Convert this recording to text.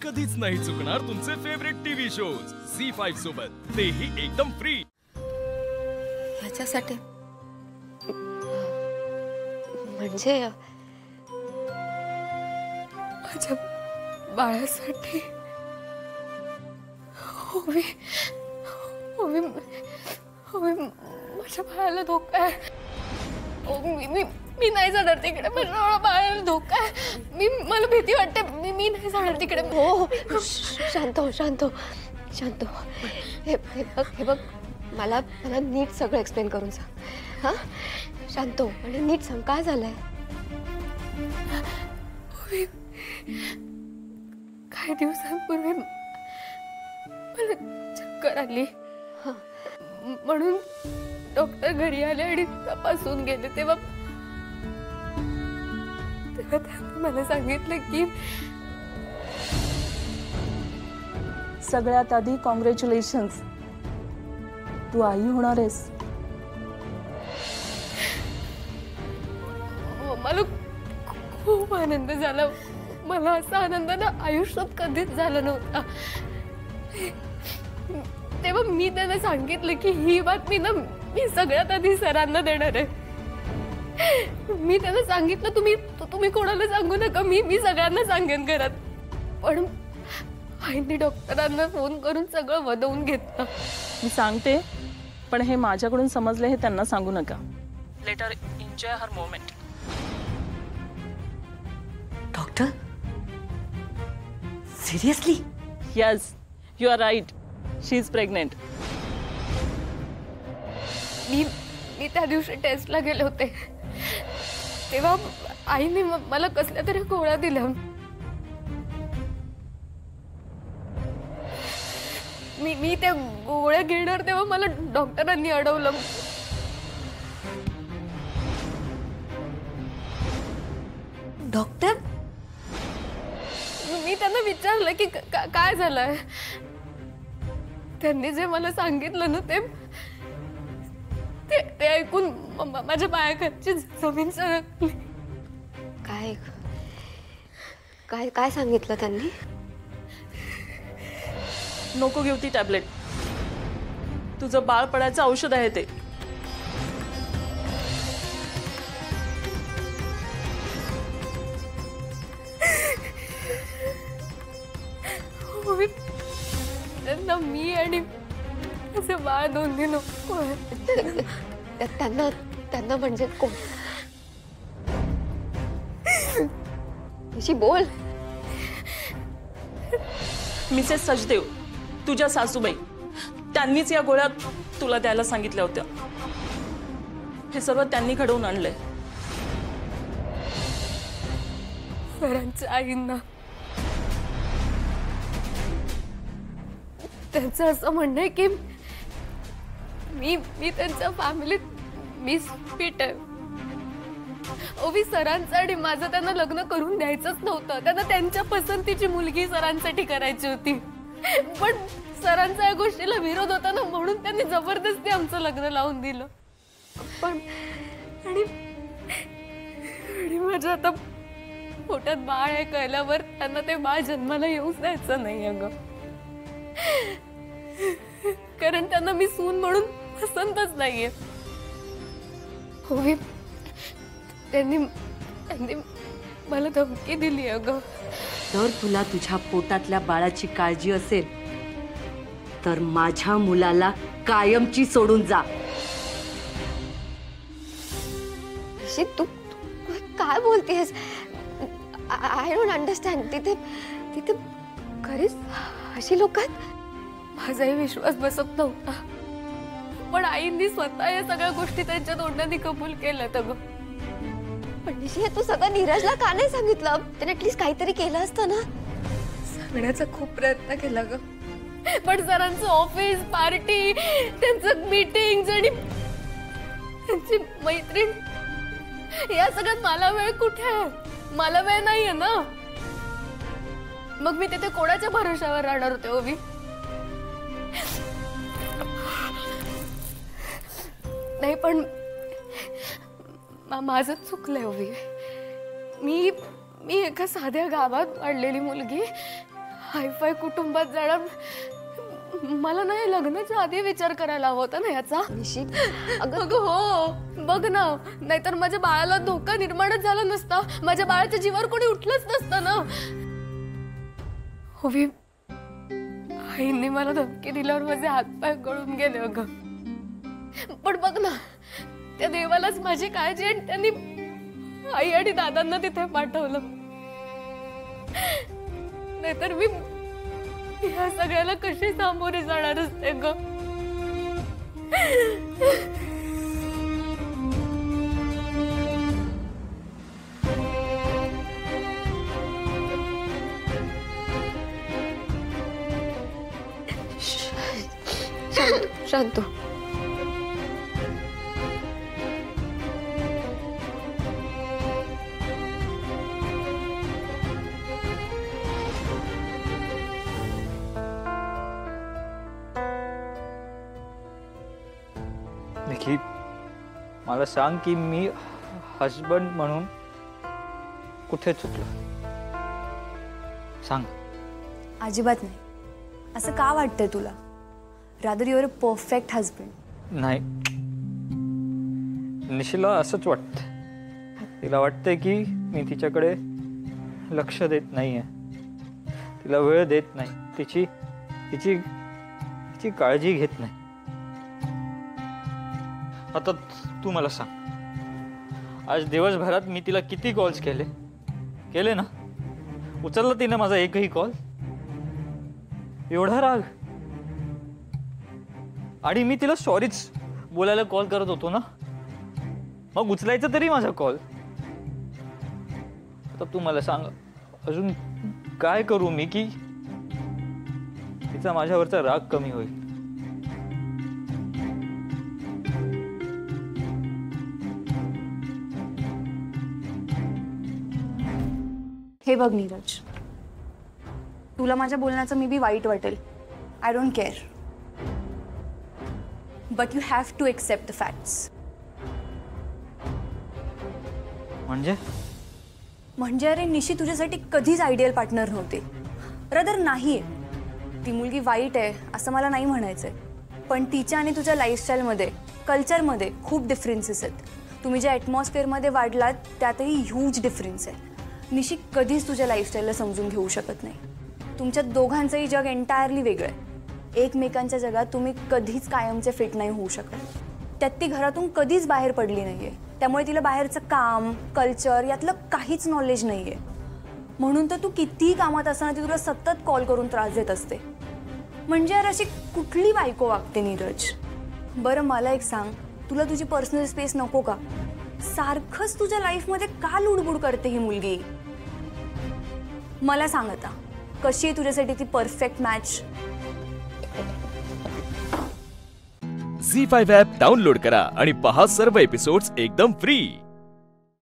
कधीच नाही चुकणार तुमचे फेवरेट टीव्ही शोज झी5 सोबत, तेही एकदम फ्री। याच्यासाठी म्हणजे माझ्या बाळासाठी माझ्या बाळाला धोका आहे। मी नाही जाणार तिकडे, माझ्या बाळाला धोका आहे। मला भीती वाटते, मी नाही जाणार तिकडे। हो शांत हो शांत हो शांत हो। हे बघ मला नीट सगळं एक्सप्लेन करून सांग। हाँ शांत हो आणि नीट सांग काय झालंय। काही दिवसांपूर्वी मला चक्कर आली, म्हणून डॉक्टर घरी आले आणि तपासून गेले। तेव्हा त्यांनी मला सांगितलं की सगळ्यात आधी कॉंग्रॅच्युलेशन्स, तू आई होणार आहेस। मला खूप आनंद झाला। मला असा आनंद ना आयुष्यात कधीच झाला नव्हता। तेव्हा मी त्यांना सांगितलं की ही बातमी ना मी सगळ्यात आधी सरांना देणार आहे। मी त्यांना सांगितलं तुम्ही कोणाला सांगू नका, मी सगळ्यांना सांगेन घरात। पण आईने डॉक्टरांना फोन करून सगळं वदवून घेतलं। मी सांगते, पण हे माझ्याकडून समजले हे त्यांना सांगू नका। Let her enjoy her moment. Doctor seriously? Yes you are right, she is pregnant. मी त्या दिवशी टेस्टला गेले होते, तेव्हा आईने मला कसल्या तरी गोळ्या दिल्या। मी त्या गोळ्या घेणार तेव्हा मला डॉक्टरांनी अडवलं। डॉक्टर? मी त्यांना विचारलं की काय झालंय। त्यांनी जे मला सांगितलं ना ते ऐकून माझ्या पायाखालची जमीन सरकली। काय काय काय सांगितलं त्यांनी? नको घेऊ ती टॅबलेट, तुझं बाळ पडायचं औषध आहे ते। त्यांना मी आणि माझं बाळ दोन्ही नको। त्यांना म्हणजे कोण? बोल। मिसेस सचदेव, तुझ्या सासूबाई, त्यांनीच या गोळ्या तुला द्यायला सांगितल्या होत्या। हे सर्व त्यांनी घडवून आणलंय। सरांच्या आईंना त्यांचं असं म्हणणं आहे की मी त्यांच्या फॅमिलीत मिस फिट आहे। ओवी सरांचं आणि माझं त्यांना लग्न करून द्यायचंच नव्हतं। त्यांना त्यांच्या पसंतीची मुलगी सरांसाठी करायची होती, पण सरांचा या गोष्टीला विरोध होता ना, म्हणून त्यांनी जबरदस्ती आमचं लग्न लावून दिलं। पण आणि माझ्या आता पोटात बाळ आहे कळल्यावर त्यांना ते बाळ जन्माला येऊच द्यायचं नाही अगं, कारण त्यांना मी सून म्हणून पसंतच नाहीये। ओवी त्यांनी मला धमकी दिली अगं। तर तुला तुझ्या पोटातल्या बाळाची काळजी असेल तर माझ्या मुलाला कायमची सोडून जा। तू काय बोलतेस? I don't understand. तिथे खरीच अशी लोक आहेत? माझाही विश्वास बसत नव्हता, पण आईंनी स्वतः या सगळ्या गोष्टी त्यांच्या तोंडाने कबूल केल्यात अगं। पण निशी तू सगळं नीरजला का नाही सांगितलं? त्याने ऍटलीस्ट काहीतरी केलं असतं ना। सांगण्याचा खूप प्रयत्न केला ग, पण सरांचं ऑफिस, पार्टी, त्यांचं मीटिंग आणि त्यांची मैत्रीण, या सगळ्यात मला वेळ कुठे आहे? मला वेळ नाहीये ना। मग मी तिथे कोणाच्या भरोशावर राहणार होते ओवी? नाही पण माझं चुकलंय ओवी। मी एका साध्या गावात वाढलेली मुलगी हायफाय कुटुंबात जाणं मला नाही लग्नाच्या आधी विचार करायला हवा होता ना याचा. निशी अगं हो बघ ना, नाहीतर माझ्या बाळाला धोका निर्माणच झाला नसता, माझ्या बाळाच्या जीवावर कोणी उठलंच नसतं ना. हो आईने मला धमकी दिल्यावर माझे हातपाय गळून गेले अगं. पण बघ ना, त्या देवालाच माझी काळजी आणि त्यांनी आई आणि दादांना तिथे पाठवलं. नाहीतर मी या सगळ्याला कशी सामोरे जाणार असते ग. शांत. निकी, मला सांग की मी हस्बंड म्हणून कुठे चुकलो? सांग. अजिबात नाही. असं का वाटतंय तुला? Rather your a perfect husband. नाही, निशीला असंच वाटतं. तिला वाटतंय की मी तिच्याकडे लक्ष देत नाहीये, तिला वेळ देत नाही, तिची तिची तिची काळजी घेत नाही. आता तू मला सांग, आज दिवसभरात मी तिला किती कॉल्स केले ना? उचलला तिने माझा एकही कॉल? एवढा राग? आणि मी तिला सॉरीच बोलायला कॉल करत होतो ना, मग उचलायचा तरी माझा कॉल. आता तू मला सांग, अजून काय करू मी की तिचा माझ्यावरचा राग कमी होईल? हे बघ नीरज, तुला माझ्या बोलण्याचं मे बी वाईट वाटेल. I don't care, but you have to accept the facts. म्हणजे अरे निशी तुझ्यासाठी कधीच आयडियल पार्टनर नव्हते. रदर नाहीये. ती मुलगी वाईट आहे असं मला नाही म्हणायचंय, पण तिच्या आणि तुझ्या लाईफस्टाईलमध्ये, कल्चरमध्ये खूप डिफरन्सेस आहेत. तुम्ही ज्या ॲटमॉस्फिअरमध्ये वाढलात त्यातही ह्यूज डिफरन्स आहे. निशी कधीच तुझ्या लाईफस्टाईलला समजून घेऊ शकत नाही. तुमच्या दोघांचंही जग एंटायरली वेगळं आहे. एकमेकांच्या जगात तुम्ही कधीच कायमचे फिट नाही होऊ शकत. त्यात ती घरातून कधीच बाहेर पडली नाहीये, त्यामुळे तिला बाहेरचं काम, कल्चर यातलं काहीच नॉलेज नाहीये. म्हणून तर तू कितीही कामात असताना ती तुला सतत कॉल करून त्रास देत असते. म्हणजे यार अशी कुठली बायको वागते नीरज? बरं मला एक सांग, तुला तुझी पर्सनल स्पेस नको का? सारखंच तुझ्या लाईफमध्ये का लुडबुड करते ही मुलगी? मला सांग आता, कशी आहे तुझ्यासाठी ती परफेक्ट मॅच? झी5 ॲप डाउनलोड करा आणि पहा सर्व एपिसोड्स एकदम फ्री.